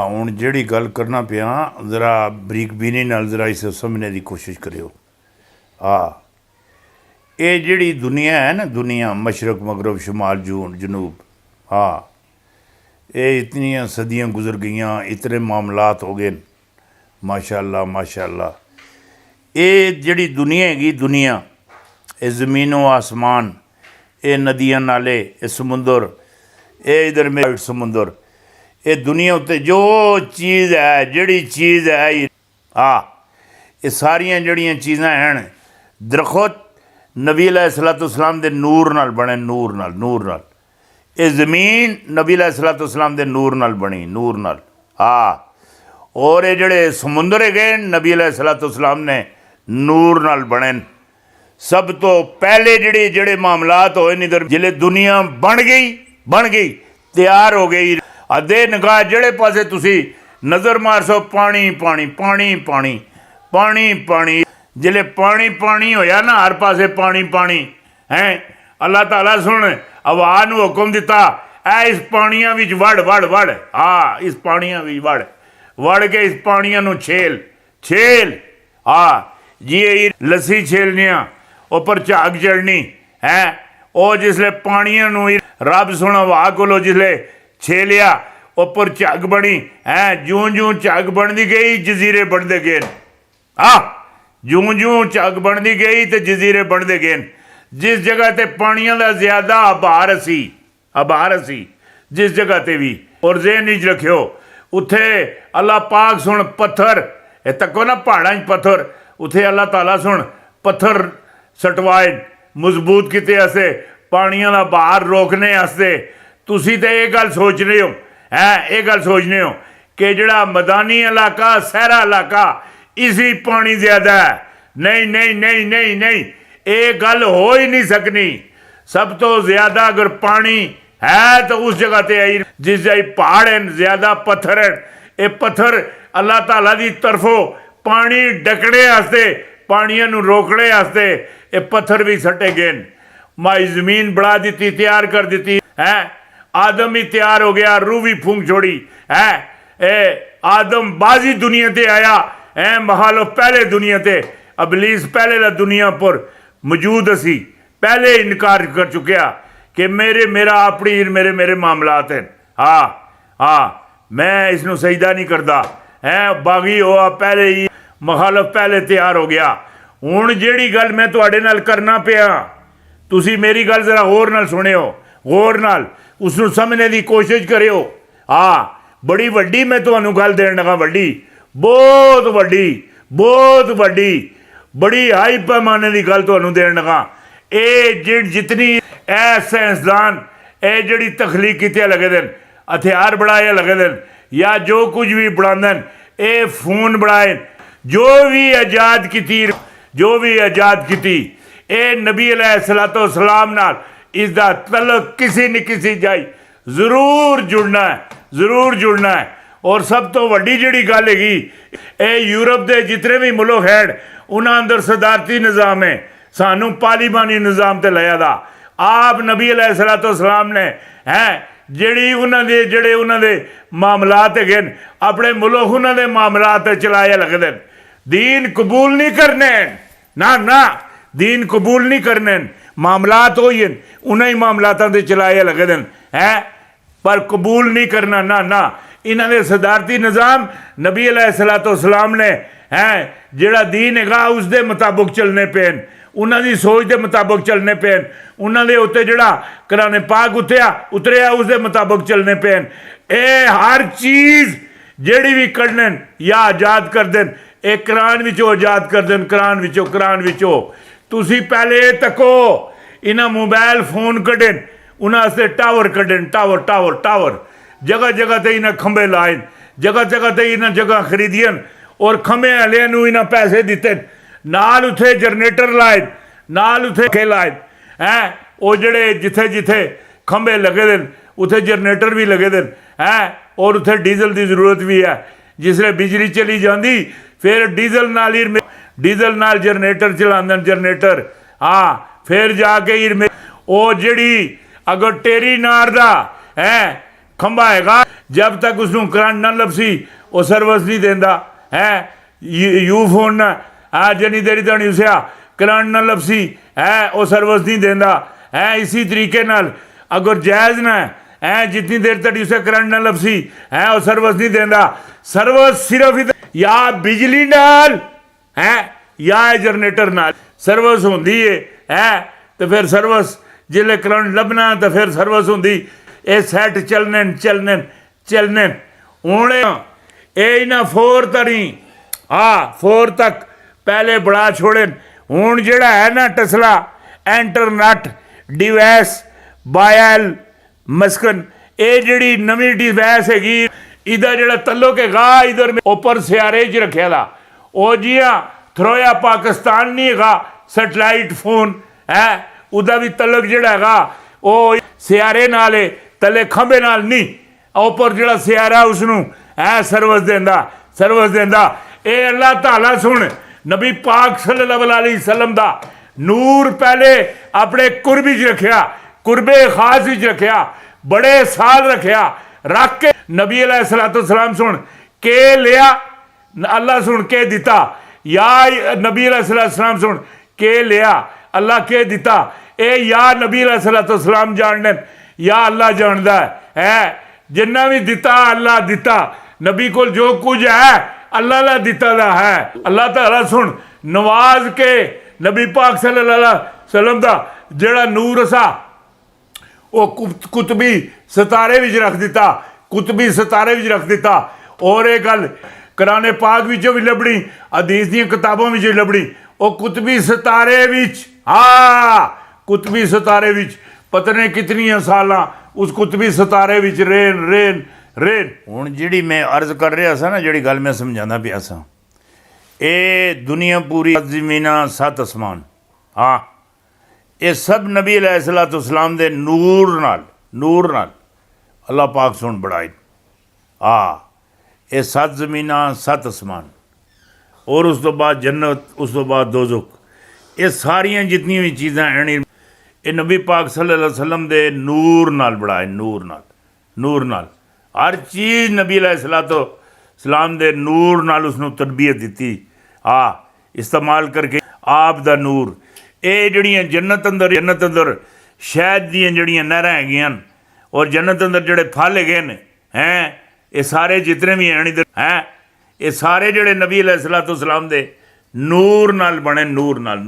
ਹੁਣ ਜਿਹੜੀ ਗੱਲ ਕਰਨਾ ਪਿਆ ज़रा ਬਰੀਕਬੀਨੀ ਨਾਲ ज़रा इसे समझने की कोशिश करियो। ये ਜਿਹੜੀ दुनिया है ना, दुनिया मशरक मगरब शुमाल जनूब, ये इतनी सदियाँ गुजर गई, इतने मामलात हो गए माशाअल्लाह माशाअल्लाह। ये ਜਿਹੜੀ दुनिया हैगी, दुनिया ये ज़मीनों आसमान, ये नदियाँ नाले, ये समुंदर, ये इधर में समुंदर, ये दुनिया उत्ते जो चीज़ है, जड़ी चीज़ है, ये सारिया जड़ियाँ चीज़ां हैं दरख्त नबी अलैहिस्सलाम दे नूर नाल बने, नूर नाल। ये ज़मीन नबी अलैहिस्सलाम दे नूर नाल बनी, नूर नाल। और ये जड़े समुंदर है नबी अलैहिस्सलाम ने नूर नाल बने। सब तो पहले जड़े मामलात होए इधर जिले दुनिया बन गई तैयार हो गई, अद्धे निगाह जड़े पासे तुसी नज़र मार सो पानी पानी पानी पानी पानी पानी, जिले पानी पानी होया ना, हर पासे पानी पानी है। अल्लाह ताला सुन हवा नूं हुक्म दिता, ऐ इस पानियां विच वड़ वड़ वड़, इस पानियां विच वड़ के इस पानियां नूं छेल जी लस्सी छेलनी, उपर झाग चढ़नी है। और जिसले पानियां नूं रब सुन हवा कोलों जिसले छेलिया, उपर झग बनी है। जूं जूं झग बनती गई जजीरे बनते गए, जूं जूं झग बनती गई तो जजीरे बनते गए। जिस जगह ते पानियों का ज्यादा आभार असी जिस जगह ते भी, और ज़हन च रखियो उत्थे अल्लाह पाक सुन पत्थर, तको ना पहाड़ों पत्थर, उत्थे अल्लाह ताला सुन पत्थर सटवाए मजबूत किते आस्ते, पानियों का भार रोकने आस्ते। तुसी तो ये गल सोच रहे हो ये गल सोचने हो कि जड़ा मैदानी इलाका सहरा इलाका इसी पानी ज़्यादा है। नहीं नहीं नहीं नहीं नहीं, ये गल हो ही नहीं सकनी। सब तो ज़्यादा अगर पानी है तो उस जगह ते आई जिस जगह पहाड़ हैं, ज़्यादा पत्थर हैं। ये पत्थर अल्लाह ताला की तरफों पानी डकने आस्ते, पानियों नूं रोकने आस्ते ये पत्थर भी सटे गए। माई ज़मीन बढ़ा दी, तैयार कर दी है। आदम ही तैयार हो गया, रूह भी फूंक छोड़ी है। आदम बाजी दुनिया ते आया है, महालो पहले दुनिया ते, अबलीस पहले ला दुनिया पर मौजूद असी, पहले इनकार कर चुकिया कि मेरा अपनी मेरे मामलात हैं। मैं इसनों सजदा नहीं करता है, बागी हुआ पहले ही, मुखालफ पहले तैयार हो गया। हुण जिहड़ी गल मैं तुहाडे नाल करना पिया, तुसी मेरी गल जरा होर नाल सुनियो, गौर नाल उसनों समझने की कोशिश करियो। बड़ी वड्डी मैं तुहानूं गल देण लगा, वड्डी, बहुत वड्डी बड़ी हाई पैमाने की गल तुहानूं देण लगा। ये जितनी ए साइंसदान ये जिहड़ी तखलीक कीते लगे दे, हथियार बनाए लगे दे, या जो कुछ भी बनांदे, ये फोन बनाए, जो भी आजाद की ये नबी अलैहिस्सलाम नाल इसका तलक किसी न किसी जाई जरूर जुड़ना है। और सब तो वड्डी जिहड़ी गल हैगी, ये यूरोप के जितने भी मुल्क हैं उन्हां अंदर सदारती निज़ाम है, सानू पालीबानी निज़ाम ते लाया दा। आप नबी अलैहिस्सलाम ने है जिहड़ी उन्हां दे मामलात है अपने मुल्क उन्हां दे मामलात चलाए लगदे, दीन कबूल नहीं करने ना दीन कबूल नहीं करने, मामलात हो उन्हें मामलातों के चलाए लगे दिन है, पर कबूल नहीं करना ना। इन्हों के सदारती निज़ाम नबी अलैहिस्सलाम ने है जिहड़ा दीन हैगा उसके मुताबिक चलने पेन, उन्होंने सोच के मुताबिक चलने पेन, उन्होंने उत्ते जिहड़ा कुरान पाक उतरिया उसके मुताबिक चलने पेन। ये हर चीज़ जिहड़ी भी कढ़न या आज़ाद कर देन, एक कुरान विचों आज़ाद कर देन, कुरान विचों। तुसी पहले तको इन्हां मोबाइल फोन कढ़न, उन्होंने टावर कढ़न, टावर जगह जगह ते इन्हें खंबे लाए, जगह जगह ते इन्हें जगह खरीदियन, और खंबे वाले नूं इन्हें पैसे दिते, नाल उथे जनरेटर लाए, नाल उथे लाए हैं। वो जड़े जिथे जिथे खंबे लगे दे उथे जनरेटर भी लगे दे हैं, और उथे डीजल की जरूरत भी है। जिसले बिजली चली जाती फिर डीजल नाल जनरेटर चलाते, जनरेटर फिर जाके वो जिहड़ी अगर टेरी नार दा है खंबा हैगा जब तक उसनों करंट ना लभसी वो सर्विस नहीं देंदा है। यू फोन ना जिन्नी देरी तक उसे करंट ना लभसी है वो सर्विस नहीं देंदा है। इसी तरीके नाल अगर जायज़ ना है जितनी देर तक उसे करंट ना लभसी है वो सर्विस नहीं देंदा। सर्विस सिर्फ या बिजली नाल है या जनरेटर नाल सर्विस होंदी है तो फिर सर्विस जिले करंट लभना तो फिर सर्विस होंदी। ये सैट चलने हूँ ये ना 4 तरी फोर तक पहले बढ़ा छोड़े। हूँ जड़ा है ना टसला इंटरनेट डिवाइस बायल मस्कन ये जी नवी डिवाइस हैगी इधर जड़ा तल्लो के गा इधर ऊपर सियारे च रखे दा ओ जियां थ्रोया पाकिस्तान नहीं है सैटेलाइट फोन है उदा भी तलक जड़ा है वो सियारे नाल है तले खंबे नाल नहीं ऊपर जड़ा सियारा उसनू है सर्विस देंदा। ये अल्लाह ताला सुन नबी पाक सल्लल्लाहु अलैहि वसल्लम दा नूर पहले अपने कुर्बी च रखिया कुर्बे खास च रखिया बड़े साल रखिया रख के नबी अलैहिस्सलाम सुन के लिया अल्लाह सुन के दिता या नबी अलैहिस्सलाम सुन के लिया अल्लाह के दिता ए या नबी अलैहिस्सलाम जानने या अल्लाह जानदा है जिन्ना भी दिता अल्लाह दिता नबी को जो कुछ है अल्लाह ला दिता दा है। अल्लाह ताला सुन नवाज के नबी पाक सल्लल्लाहु अलैहि वसल्लम दा जेड़ा नूर सा वो कुतबी सितारे विच रख दिता कुतबी सितारे विच रख दिता। और एक गल कुरान पाक विचों भी लभनी हदीस दी किताबों विच लभनी वो कुतबी सितारे विच कुतबी सितारे विच पता नहीं कितनियां सालां उस कुतबी सितारे विच रेन हुण जिहड़ी मैं अर्ज कर रहा सा ना जिहड़ी गल मैं समझाना पिया सा ये दुनिया पूरी ज़मीना 7 आसमान ये सब नबी अलैहिस्सलाम दे नूर नाल अल्लाह पाक सुन बढ़ाए ये 7 ज़मीना 7 आसमान और उस तो बाद जन्नत उस तो बाद दोज़ख ये सारियां जितनी भी चीज़ां हैं ये नबी पाक सल्लल्लाहु अलैहि वसल्लम दे नूर नाल बढ़ाए नूर नाल हर चीज़ नबी अलैहिस्सलाम दे नूर नाल उसनू तरबियत दी इस्तेमाल करके आप दा नूर ये जड़ियाँ जन्नत अंदर शहद दियाँ जड़ियाँ नहरां हैगियां और जन्नत अंदर जड़े फल हैगे हैं ये सारे जितने भी हैं इधर हैं ये सारे जड़े नबी अलैहिस्सलाम दे नूर नाल बने नूर नाल